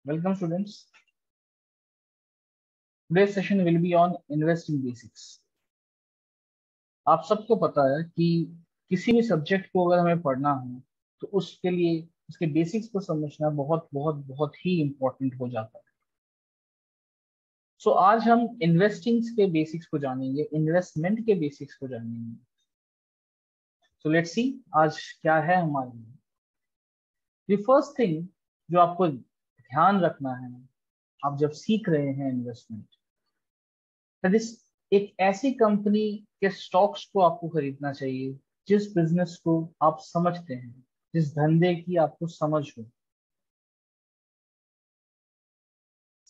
Welcome students. Today's session will be on investing basics. आप सबको पता है कि किसी भी सब्जेक्ट को अगर हमें पढ़ना हो तो उसके लिए उसके बेसिक्स को समझना बहुत बहुत बहुत ही इम्पोर्टेंट हो जाता है। आज हम इन्वेस्टिंग के बेसिक्स को जानेंगे, इन्वेस्टमेंट के बेसिक्स को जानेंगे। लेट्स सी आज क्या है हमारे लिए। द फर्स्ट थिंग जो आपको ध्यान रखना है आप जब सीख रहे हैं इन्वेस्टमेंट, दैट इज एक ऐसी कंपनी के स्टॉक्स को आपको खरीदना चाहिए जिस बिजनेस को आप समझते हैं, जिस धंधे की आपको समझ हो।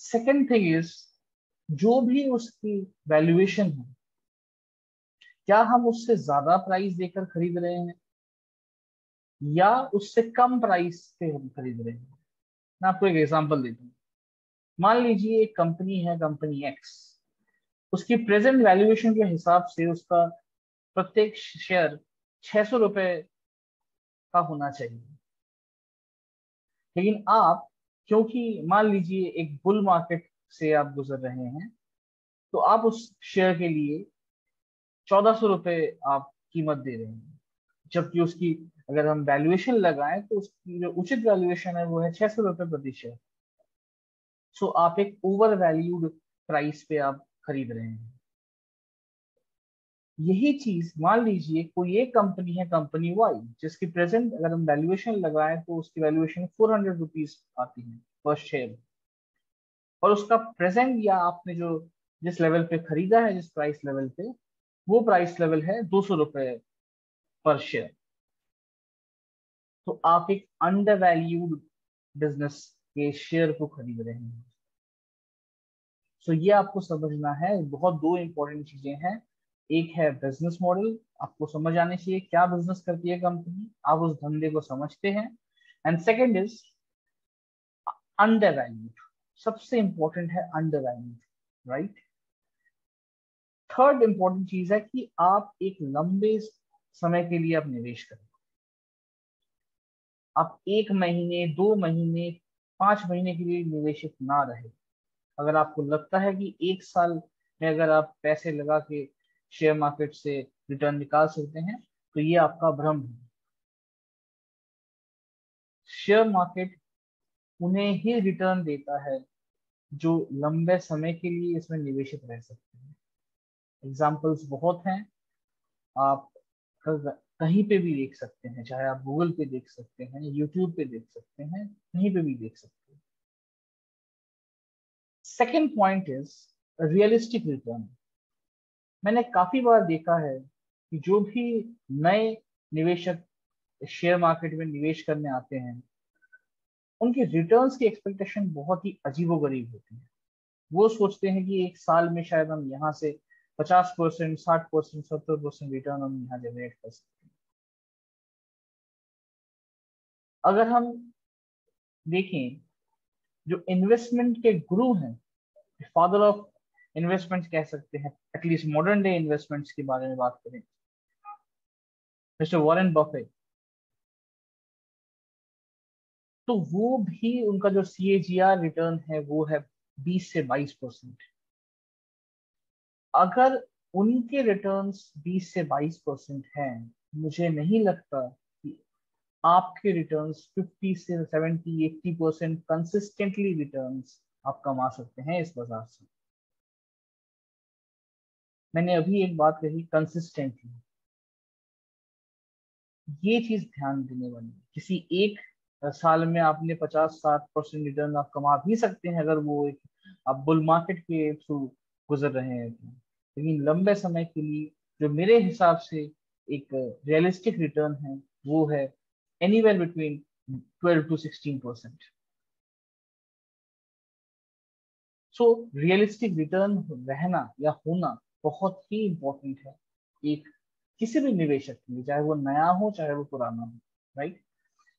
सेकंड थिंग इज जो भी उसकी वैल्यूएशन है, क्या हम उससे ज्यादा प्राइस देकर खरीद रहे हैं या उससे कम प्राइस पे हम खरीद रहे हैं। मैं आपको एक एग्जांपल देता हूँ। मान लीजिए एक कंपनी है, कंपनी एक्स, उसकी प्रेजेंट वैल्यूएशन के हिसाब से उसका प्रत्येक शेयर 600 रुपए का होना चाहिए। लेकिन आप, क्योंकि मान लीजिए एक बुल मार्केट से आप गुजर रहे हैं, तो आप उस शेयर के लिए 1400 रुपए आप कीमत दे रहे हैं, जबकि उसकी अगर हम वैल्यूएशन लगाएं तो उसकी जो उचित वैल्यूएशन है वो है 600 रुपए प्रति शेयर। आप एक ओवर वैल्यूड प्राइस पे आप खरीद रहे हैं। यही चीज मान लीजिए कोई एक कंपनी है, कंपनी वाई, जिसकी प्रेजेंट अगर हम वैल्यूएशन लगाएं तो उसकी वैल्यूएशन 400 रुपीज आती है पर शेयर, और उसका प्रेजेंट या आपने जो जिस लेवल पे खरीदा है, जिस प्राइस लेवल पे, वो प्राइस लेवल है 200 रुपए पर शेयर। तो आप एक अंडर वैल्यूड बिजनेस के शेयर को खरीद रहे हैं। ये आपको समझना है। बहुत दो इंपॉर्टेंट चीजें हैं। एक है बिजनेस मॉडल, आपको समझ आने चाहिए क्या बिजनेस करती है कंपनी, आप उस धंधे को समझते हैं। And second is under valued. सबसे इंपॉर्टेंट है under valued, right. Third important चीज है कि आप एक लंबे समय के लिए आप निवेश करें। आप 1 महीने, 2 महीने, 5 महीने के लिए निवेशित ना रहे। अगर आपको लगता है कि 1 साल में अगर आप पैसे लगा के शेयर मार्केट से रिटर्न निकाल सकते हैं, तो ये आपका भ्रम है। शेयर मार्केट उन्हें ही रिटर्न देता है जो लंबे समय के लिए इसमें निवेशित रह सकते हैं। एग्जाम्पल्स बहुत हैं, आप कहीं पे भी देख सकते हैं, चाहे आप गूगल पे देख सकते हैं, यूट्यूब पे देख सकते हैं, कहीं पे भी देख सकते हैं। Second point is realistic return. मैंने काफी बार देखा है कि जो भी नए निवेशक शेयर मार्केट में निवेश करने आते हैं, उनकी रिटर्न्स की एक्सपेक्टेशन बहुत ही अजीबोगरीब होती है। वो सोचते हैं कि 1 साल में शायद हम यहाँ से 50%, 60%, 70% रिटर्न हम यहाँ जनरेट कर सकते हैं। अगर हम देखें, जो इन्वेस्टमेंट के गुरु हैं, फादर ऑफ इन्वेस्टमेंट कह सकते हैं, एटलीस्ट मॉडर्न डे इन्वेस्टमेंट्स के बारे में बात करें, मिस्टर वॉरेन बफेट, तो वो भी उनका जो CAGR रिटर्न है वो है 20 से 22%। अगर उनके रिटर्न्स 20 से 22% हैं, मुझे नहीं लगता कि आपके रिटर्न्स 50 से 70, 80% कंसिस्टेंटली रिटर्न्स आप कमा सकते हैं इस बाजार से। मैंने अभी एक बात कही, कंसिस्टेंटली। ये चीज ध्यान देने वाली है। किसी एक साल में आपने 50-60% रिटर्न आप कमा भी सकते हैं अगर वो एक आप बुल मार्केट के थ्रू गुजर रहे हैं तो। लेकिन लंबे समय के लिए जो मेरे हिसाब से एक रियलिस्टिक रिटर्न है वो है anywhere between 12 to 16%। Realistic return रहना या होना बहुत ही इंपॉर्टेंट है एक किसी भी निवेशक के लिए, चाहे वो नया हो चाहे वो पुराना हो, राइट।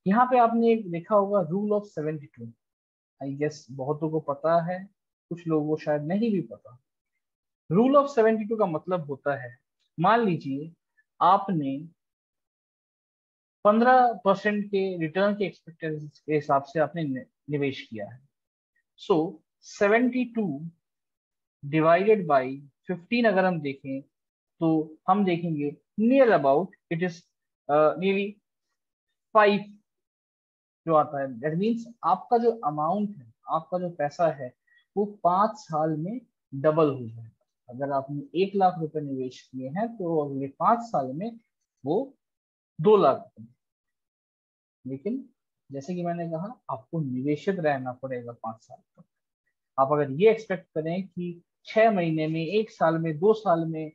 यहाँ पे आपने एक देखा होगा रूल ऑफ 72। आई गेस बहुतों को पता है, कुछ लोगों को शायद नहीं भी पता। रूल ऑफ 72 का मतलब होता है, मान लीजिए आपने 15% के रिटर्न के एक्सपेक्टेशन के हिसाब से आपने निवेश किया है। सो 72 डिवाइडेड बाई 15 अगर हम देखें तो हम देखेंगे near about it is nearly 5 जो आता है। दैट मीन्स आपका जो अमाउंट है, आपका जो पैसा है, वो 5 साल में डबल हो जाएगा। अगर आपने 1 लाख रुपए निवेश किए हैं तो अगले 5 साल में वो 2 लाख रुपए। लेकिन जैसे कि मैंने कहा, आपको निवेशित रहना पड़ेगा 5 साल तक। आप अगर ये एक्सपेक्ट करें कि 6 महीने में, 1 साल में, 2 साल में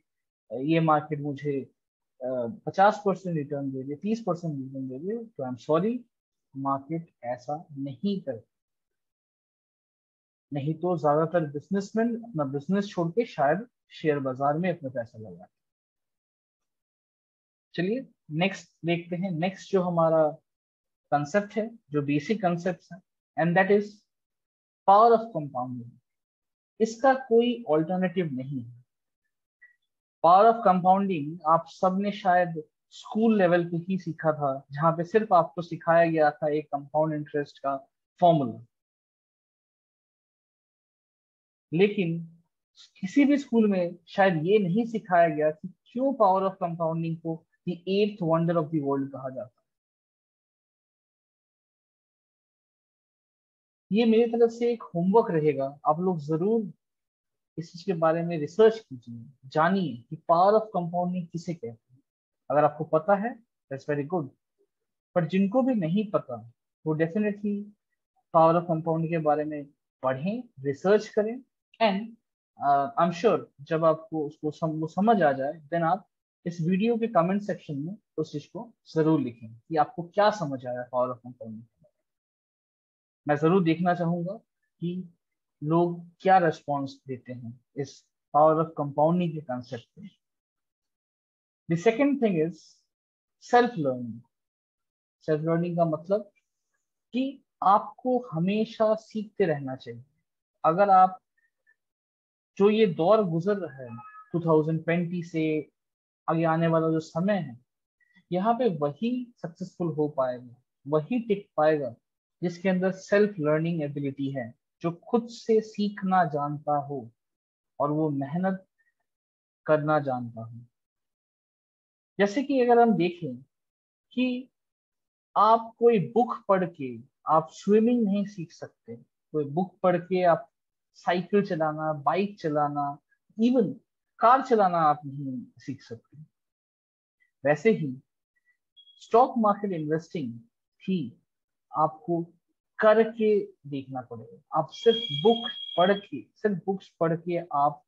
ये मार्केट मुझे 50% रिटर्न दे दे, 30% रिटर्न दे दे, तो आई एम सॉरी, मार्केट ऐसा नहीं करता। नहीं तो ज्यादातर बिजनेसमैन अपना बिजनेस छोड़ के शायद शेयर बाजार में अपना पैसा लगाते। चलिए नेक्स्ट देखते हैं। नेक्स्ट जो हमारा कंसेप्ट है, जो बेसिक कंसेप्ट है, and that is power of compounding. इसका कोई ऑल्टरनेटिव नहीं है। पावर ऑफ कंपाउंडिंग आप सबने शायद स्कूल लेवल पे ही सीखा था, जहां पे सिर्फ आपको सिखाया गया था एक कंपाउंड इंटरेस्ट का फॉर्मूला। लेकिन किसी भी स्कूल में शायद ये नहीं सिखाया गया कि क्यों पावर ऑफ कंपाउंडिंग को the eighth wonder of the world कहा जाता है। ये मेरी तरफ से एक होमवर्क रहेगा, आप लोग जरूर इस चीज के बारे में रिसर्च कीजिए, जानिए कि पावर ऑफ कंपाउंडिंग किसे कहते हैं। अगर आपको पता है दैट्स वेरी गुड, पर जिनको भी नहीं पता वो डेफिनेटली पावर ऑफ कंपाउंडिंग के बारे में पढ़ें, रिसर्च करें, एंड आई एम श्योर जब आपको उसको वो समझ आ जाए, देन आप इस वीडियो के कमेंट सेक्शन में उस चीज को जरूर लिखें कि आपको क्या समझ आया पावर ऑफ कंपाउंडिंग। मैं जरूर देखना चाहूंगा कि लोग क्या रेस्पॉन्स देते हैं इस पावर ऑफ कंपाउंडिंग के कंसेप्ट पे। The second thing is self learning. Self learning का मतलब कि आपको हमेशा सीखते रहना चाहिए। अगर आप जो ये दौर गुजर रहा है 2020 से आगे आने वाला जो समय है, यहाँ पे वही सक्सेसफुल हो पाएगा, वही टिक पाएगा जिसके अंदर सेल्फ लर्निंग एबिलिटी है, जो खुद से सीखना जानता हो और वो मेहनत करना जानता हो। जैसे कि अगर हम देखें कि आप कोई बुक पढ़ के आप स्विमिंग नहीं सीख सकते, कोई बुक पढ़ के आप साइकिल चलाना, बाइक चलाना, इवन कार चलाना आप नहीं सीख सकते। वैसे ही स्टॉक मार्केट इन्वेस्टिंग भी आपको करके देखना पड़ेगा। आप सिर्फ बुक पढ़ के, सिर्फ बुक्स पढ़ के आप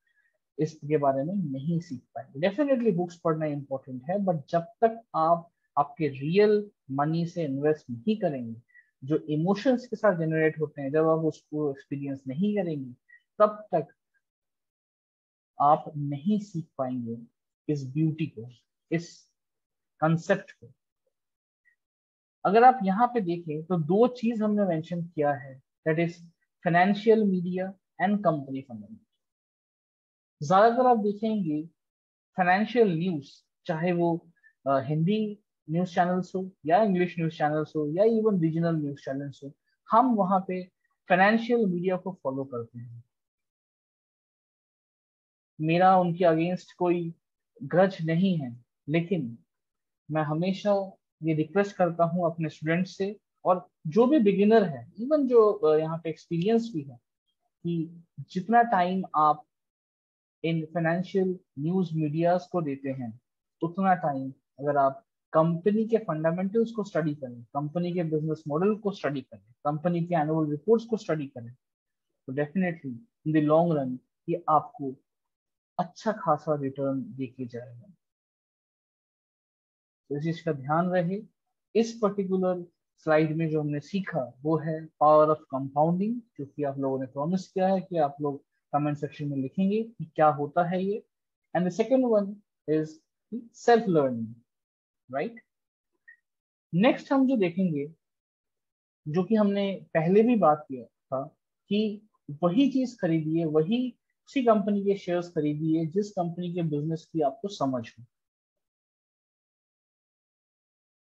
इसके बारे में नहीं सीख पाएंगे। डेफिनेटली बुक्स पढ़ना इंपॉर्टेंट है, बट जब तक आप आपके रियल मनी से इन्वेस्ट नहीं करेंगे, जो इमोशंस के साथ जनरेट होते हैं, जब आप उसको एक्सपीरियंस नहीं करेंगे, तब तक आप नहीं सीख पाएंगे इस ब्यूटी को, इस कंसेप्ट को। अगर आप यहाँ पे देखें तो दो चीज हमने मेंशन किया है, that is financial media and company fundamental. ज्यादातर आप देखेंगे फाइनेंशियल न्यूज, चाहे वो हिंदी न्यूज चैनल्स हो या इंग्लिश न्यूज चैनल्स हो या इवन रीजनल न्यूज चैनल्स हो, हम वहां पे फाइनेंशियल मीडिया को फॉलो करते हैं। मेरा उनके अगेंस्ट कोई ग्रज नहीं है, लेकिन मैं हमेशा ये रिक्वेस्ट करता हूँ अपने स्टूडेंट्स से, और जो भी बिगिनर है, इवन जो यहाँ पे एक्सपीरियंस भी है, कि जितना टाइम आप इन फाइनेंशियल न्यूज मीडियाज को देते हैं, उतना टाइम अगर आप कंपनी के फंडामेंटल्स को स्टडी करें, कंपनी के बिजनेस मॉडल को स्टडी करें, कंपनी के एनुअल रिपोर्ट्स को स्टडी करें, तो definitely in the long run ये आपको अच्छा खासा रिटर्न देके जाएगा। तो इस चीज का ध्यान रहे। इस पर्टिकुलर स्लाइड में जो हमने सीखा वो है पावर ऑफ कंपाउंडिंग, जो कि आप लोगों ने प्रॉमिस किया है कि आप लोग कमेंट सेक्शन में लिखेंगे कि क्या होता है ये। And the second one is self learning, right. Next हम जो देखेंगे, जो कि हमने पहले भी बात किया था, कि वही चीज खरीदिए, वही उसी कंपनी के शेयर्स खरीदिए जिस कंपनी के बिजनेस की आपको समझ हो।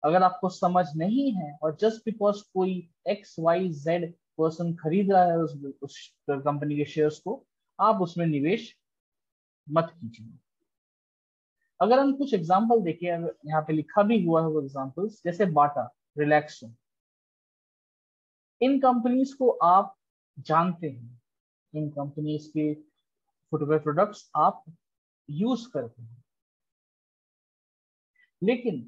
अगर आपको समझ नहीं है और जस्ट बिकॉज कोई XYZ पर्सन खरीद रहा है उस कंपनी के शेयर्स को, आप उसमें निवेश मत कीजिए। अगर हम कुछ एग्जांपल देखें, यहाँ पे लिखा भी हुआ है वो एग्जांपल्स, जैसे बाटा, रिलैक्सो, इन कंपनीज को आप जानते हैं, इन कंपनीज के फुटवेयर प्रोडक्ट्स आप यूज करते हैं, लेकिन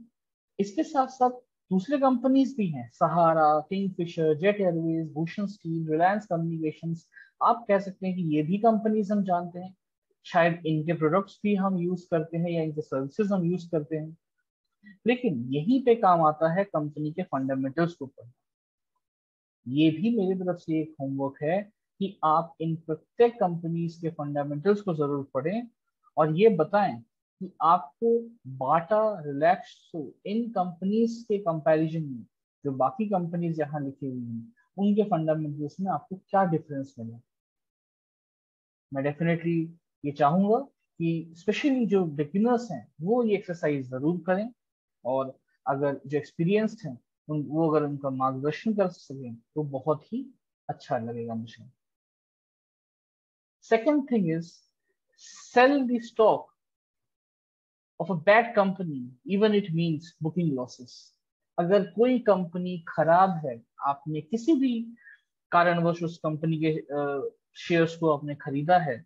इसके साथ साथ दूसरे कंपनीज भी हैं, Sahara, Kingfisher, Jet Airways, Bhushan Steel, Reliance Communications. आप कह सकते हैं कि ये भी कंपनीज हम जानते हैं, शायद इनके प्रोडक्ट्स भी हम यूज करते हैं या इनके सर्विसेज हम यूज करते हैं, लेकिन यहीं पे काम आता है कंपनी के फंडामेंटल्स को पढ़ना। ये भी मेरी तरफ से एक होमवर्क है कि आप इन प्रत्येक कंपनीज के फंडामेंटल्स को जरूर पढ़ें और ये बताएं कि आपको बाटा, रिलैक्सो, इन कंपनीज के कंपैरिजन में जो बाकी कंपनीज यहाँ लिखी हुई हैं उनके फंडामेंटल्स में आपको क्या डिफरेंस मिला। मैं डेफिनेटली ये चाहूंगा कि स्पेशली जो बिगिनर्स हैं वो ये एक्सरसाइज जरूर करें, और अगर जो एक्सपीरियंस्ड हैं वो अगर उनका मार्गदर्शन कर सकें तो बहुत ही अच्छा लगेगा मुझे। Second thing is, sell the stock of a bad company even it means booking losses. अगर कोई कंपनी खराब है, आपने किसी भी कारणवश उस कंपनी के शेयर्स को आपने खरीदा है,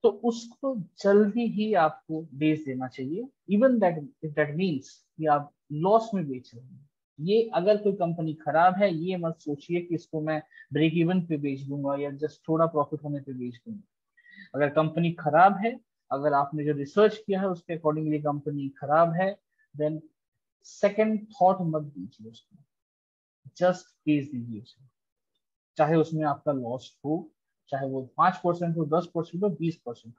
तो उसको जल्दी ही आपको बेच देना चाहिए, even that if that means कि आप लॉस में बेच रहे हैं। ये अगर कोई कंपनी खराब है, ये मत सोचिए कि इसको मैं ब्रेक इवन पे बेच दूंगा या जस्ट थोड़ा प्रॉफिट होने पे बेच दूंगा। अगर कंपनी खराब है, अगर आपने जो रिसर्च किया है उसके अकॉर्डिंगली कंपनी खराब है, देन सेकंड थॉट मत दीजिए उसको, जस्ट बेच दीजिए उसे, चाहे उसमें आपका लॉस हो, चाहे वो 5% हो, 10% हो, 20%।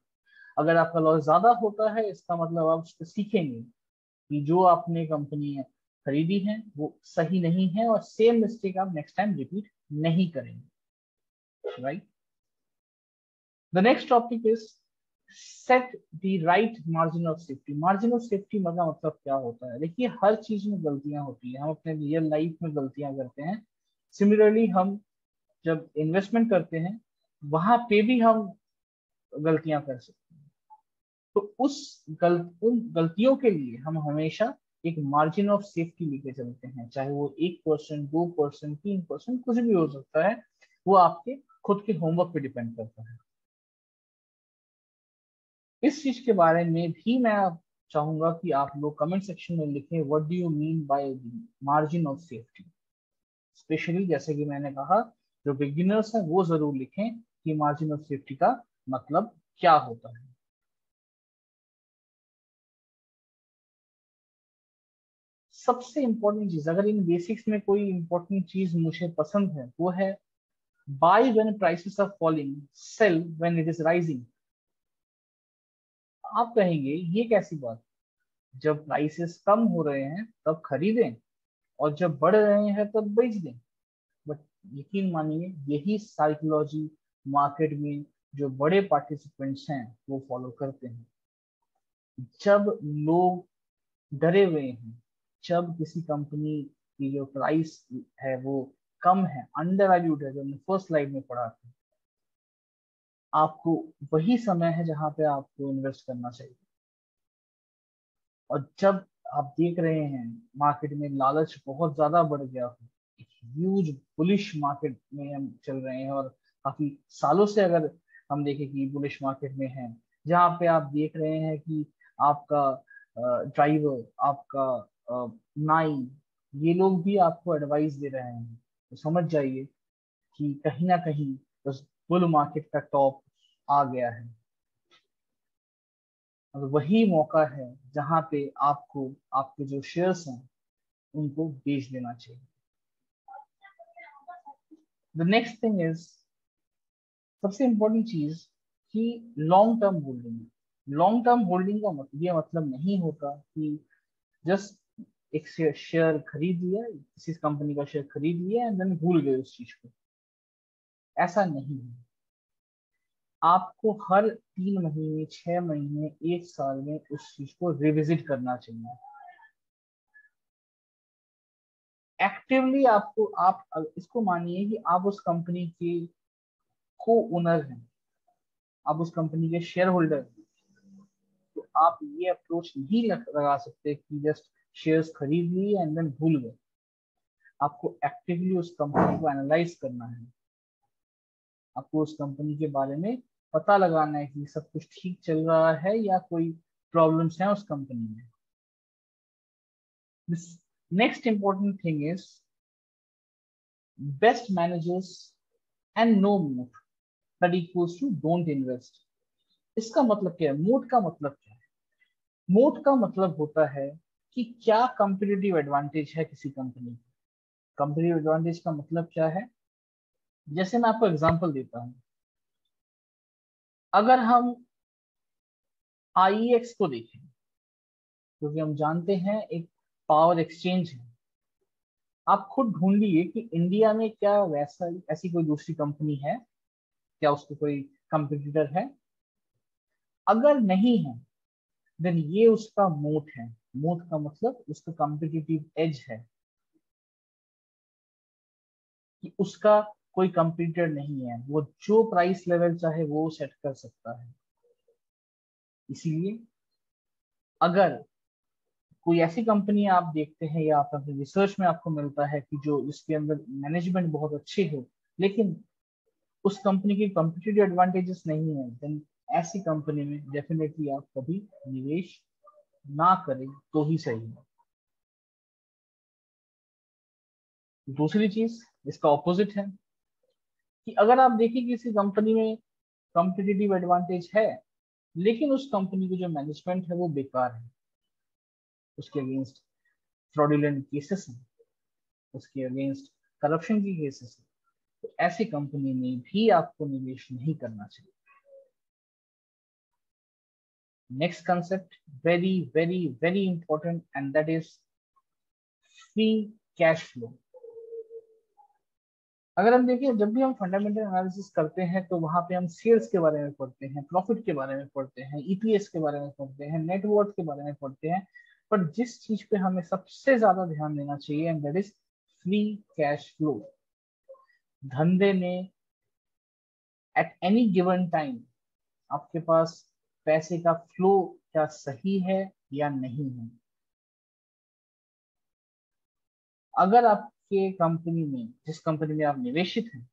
अगर आपका लॉस ज्यादा होता है, इसका मतलब आप उससे सीखेंगे कि जो आपने कंपनी खरीदी है वो सही नहीं है और सेम मिस्टेक आप नेक्स्ट टाइम रिपीट नहीं करेंगे, right. The next topic is set the right margin of safety. Margin of safety का मतलब क्या होता है? देखिए, हर चीज में गलतियां होती है, हम अपने रियल लाइफ में गलतियां करते हैं, सिमिलरली हम जब इन्वेस्टमेंट करते हैं वहां पे भी हम गलतियां कर सकते हैं। तो उन गलतियों के लिए हम हमेशा एक मार्जिन ऑफ सेफ्टी लेके चलते हैं, चाहे वो 1%, 2%, 3%, कुछ भी हो सकता है, वो आपके खुद के होमवर्क पे डिपेंड करता है। इस चीज के बारे में भी मैं चाहूंगा कि आप लोग कमेंट सेक्शन में लिखें, what do you mean by margin of safety. Specially जैसे कि मैंने कहा, जो बिगिनर्स हैं वो जरूर लिखें कि मार्जिन ऑफ सेफ्टी का मतलब क्या होता है। सबसे इंपॉर्टेंट चीज, अगर इन बेसिक्स में कोई इंपॉर्टेंट चीज मुझे पसंद है, वो है buy when prices are falling, sell when it is rising. आप कहेंगे ये कैसी बात, जब प्राइसेस कम हो रहे हैं तब खरीदें और जब बढ़ रहे हैं तब बेच दें। बट यकीन मानिए, यही साइकोलॉजी मार्केट में जो बड़े पार्टिसिपेंट्स हैं वो फॉलो करते हैं। जब लोग डरे हुए हैं, जब किसी कंपनी की जो प्राइस है वो कम है, अंडर वैल्यूड है, जो हमने फर्स्ट स्लाइड में पढ़ा था, आपको वही समय है जहां पे आपको इन्वेस्ट करना चाहिए। और जब आप देख रहे हैं मार्केट में लालच बहुत ज्यादा बढ़ गया हो, एक ह्यूज बुलिश मार्केट में हम चल रहे हैं, और काफी सालों से अगर हम देखें कि बुलिश मार्केट में है, जहाँ पे आप देख रहे हैं कि आपका ड्राइवर, आपका नाई, ये लोग भी आपको एडवाइस दे रहे हैं, तो समझ जाइए कि कहीं ना कहीं उस बुल मार्केट का टॉप आ गया है। और वही मौका है जहां पे आपको आपके जो शेयर्स हैं उनको बेच देना चाहिए। द नेक्स्ट थिंग इज, सबसे इंपॉर्टेंट चीज कि long term holding. Long term holding का मतलब ये मतलब नहीं होता कि जस्ट एक शेयर खरीद लिया, किसी कंपनी का शेयर खरीद लिया एंड देन भूल गए उस चीज को। ऐसा नहीं है। आपको हर 3 महीने, 6 महीने, 1 साल में उस चीज को रिविजिट करना चाहिए। एक्टिवली आपको, आप इसको मानिए कि आप उस कंपनी के को ओनर हैं, आप उस कंपनी के शेयर होल्डर हैं, तो आप ये अप्रोच नहीं लगा सकते कि जस्ट शेयर्स खरीद लिए एंड देन भूल गए। आपको एक्टिवली उस कंपनी को एनालाइज करना है, आपको उस कंपनी के बारे में पता लगाना है कि सब कुछ ठीक चल रहा है या कोई प्रॉब्लम्स हैं उस कंपनी में। This next important thing is best managers and no mood that equals to don't invest. इसका मतलब क्या है? मोड का मतलब क्या है? मोड का मतलब होता है कि क्या कंपटीटिव एडवांटेज है किसी कंपनी में। कंपटीटिव एडवांटेज का मतलब क्या है? जैसे मैं आपको एग्जांपल देता हूं, अगर हम आईएक्स को देखें, क्योंकि हम जानते हैं एक पावर एक्सचेंज है, आप खुद ढूंढिए कि इंडिया में क्या वैसा ऐसी कोई दूसरी कंपनी है, क्या उसको कोई कंपटीटर है? अगर नहीं है देन ये उसका मोट है। मोट का मतलब उसका कॉम्पिटिटिव एज है, कि उसका कोई कंपटीटर नहीं है, वो जो प्राइस लेवल चाहे वो सेट कर सकता है। इसीलिए अगर कोई ऐसी कंपनी आप देखते हैं या आप अपने रिसर्च में आपको मिलता है कि जो जिसके अंदर मैनेजमेंट बहुत अच्छे हो, लेकिन उस कंपनी की कॉम्पिटिटिव एडवांटेजेस नहीं है, देन ऐसी कंपनी में डेफिनेटली आप कभी निवेश ना करें तो ही सही है। दूसरी चीज इसका ऑपोजिट है कि अगर आप देखिए किसी कंपनी में कॉम्पिटिटिव एडवांटेज है, लेकिन उस कंपनी की जो मैनेजमेंट है वो बेकार है, उसके अगेंस्ट फ्रॉडुलेंट केसेस हैं, उसके अगेंस्ट करप्शन की केसेस हैं, तो ऐसी कंपनी में भी आपको निवेश नहीं करना चाहिए। Next concept, very very very important, and that is free cash flow. अगर हम देखिए, जब भी हम फंडामेंटल एनालिसिस करते हैं तो वहां पे हम सेल्स के बारे में पढ़ते हैं, प्रॉफिट के बारे में पढ़ते हैं, ईपीएस के बारे में पढ़ते हैं, नेटवर्थ के बारे में पढ़ते हैं, पर जिस चीज पे हमें सबसे ज्यादा ध्यान देना चाहिए and that is free cash flow. धंधे में एट एनी गिवन टाइम आपके पास पैसे का फ्लो क्या सही है या नहीं है। अगर आपके कंपनी में, जिस कंपनी में आप निवेशित हैं,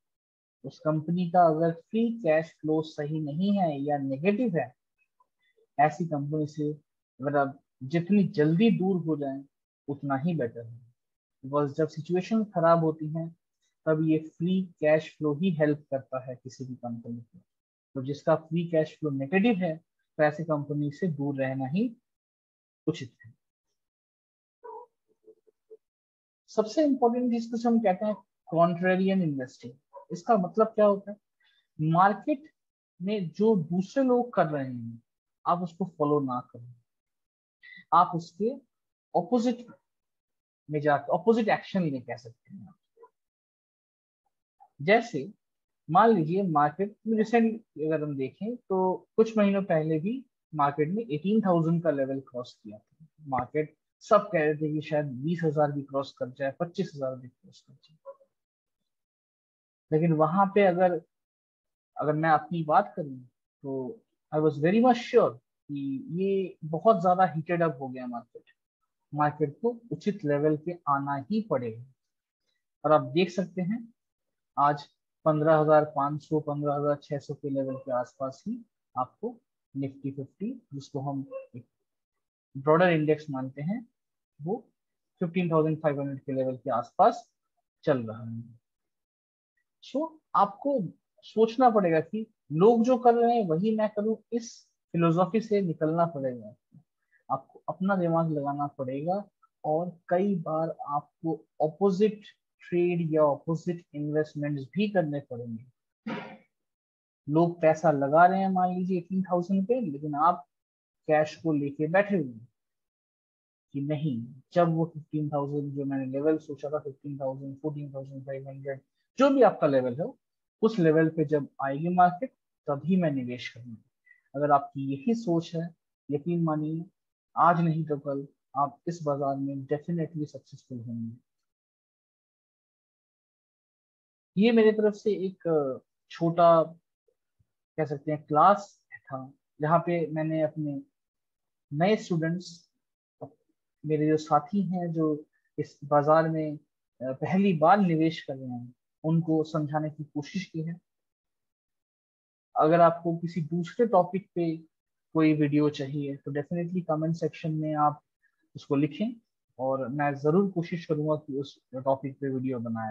उस कंपनी का अगर फ्री कैश फ्लो सही नहीं है या नेगेटिव है, ऐसी कंपनी से अगर आप जितनी जल्दी दूर हो जाएं उतना ही बेटर है। बिकॉज जब सिचुएशन खराब होती है तब ये फ्री कैश फ्लो ही हेल्प करता है किसी भी कंपनी को। तो जिसका फ्री कैश फ्लो नेगेटिव है, तो ऐसी कंपनी से दूर रहना ही उचित है। सबसे इंपॉर्टेंट चीज कुछ हम कहते हैं कॉन्ट्रेरियन इन्वेस्टिंग। इसका मतलब क्या होता है? मार्केट में जो दूसरे लोग कर रहे हैं आप उसको फॉलो ना करें, आप उसके ऑपोजिट में जाकर ऑपोजिट एक्शन लेने कह सकते हैं। जैसे मान लीजिए मार्केट में रिसेंट अगर हम देखें तो कुछ महीनों पहले भी मार्केट ने 18,000 का लेवल क्रॉस किया था। मार्केट सब कह रहे थे कि शायद 20,000 भी क्रॉस कर जाए, 25,000 भी क्रॉस कर जाए। लेकिन वहां पे अगर अगर मैं अपनी बात करूं तो I was very much sure कि ये बहुत ज्यादा हीटेड अप हो गया मार्केट, मार्केट को उचित लेवल पे आना ही पड़ेगा। और आप देख सकते हैं आज 15,500 15,600 के लेवल के आसपास ही आपको निफ्टी 50, जिसको हम एक ब्रॉडर इंडेक्स मानते हैं, वो 15,500 के लेवल के आसपास चल रहा है। सो आपको सोचना पड़ेगा कि लोग जो कर रहे हैं वही मैं करूं, इस फिलोसॉफी से निकलना पड़ेगा। आपको अपना दिमाग लगाना पड़ेगा और कई बार आपको ऑपोजिट ट्रेड या ऑपोजिट इन्वेस्टमेंट्स भी करने पड़ेंगे। लोग पैसा लगा रहे हैं मान लीजिए 18,000 पे, लेकिन आप कैश को लेके बैठे हुए हैं कि नहीं, जब वो 15,000 जो मैंने लेवल सोचा था, 15,000 14,500 जो भी आपका लेवल है, उस लेवल पे जब आएगी मार्केट तभी मैं निवेश करूंगा। अगर आपकी यही सोच है, यकीन मानिए आज नहीं तो कल आप इस बाजार में डेफिनेटली सक्सेसफुल होंगे। ये मेरे तरफ से एक छोटा कह सकते हैं क्लास था, जहाँ पे मैंने अपने नए स्टूडेंट्स, मेरे जो साथी हैं जो इस बाजार में पहली बार निवेश कर रहे हैं, उनको समझाने की कोशिश की है। अगर आपको किसी दूसरे टॉपिक पे कोई वीडियो चाहिए तो डेफिनेटली कमेंट सेक्शन में आप उसको लिखें, और मैं जरूर कोशिश करूंगा कि उस टॉपिक पे वीडियो बनाए।